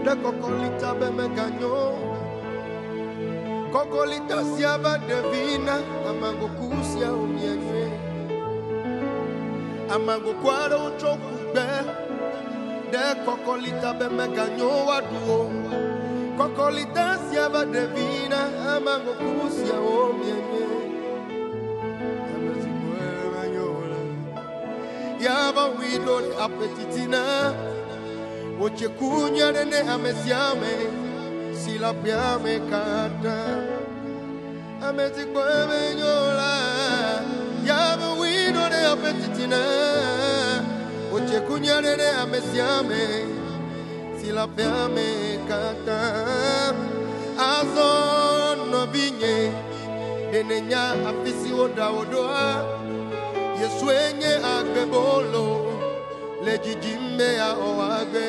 de cocolita be me ganyo. Cocolita siaba devina, Amago kusia umienye. Amago kwaro chokube, de cocolita be me ganyo waduo. Cocolita siaba devina, Amago kusia umienye. Yaba wido de apetitina. Oche kunya nene amesiame, sila piame kata. Amezi kweme nyola, yaba wido de apetitina. Oche kunya nene amesiame, sila piame kata. Azon no binye, enenya afisi oda odoa. Yeswenye agbebolo, lejijimbe ya oagbe.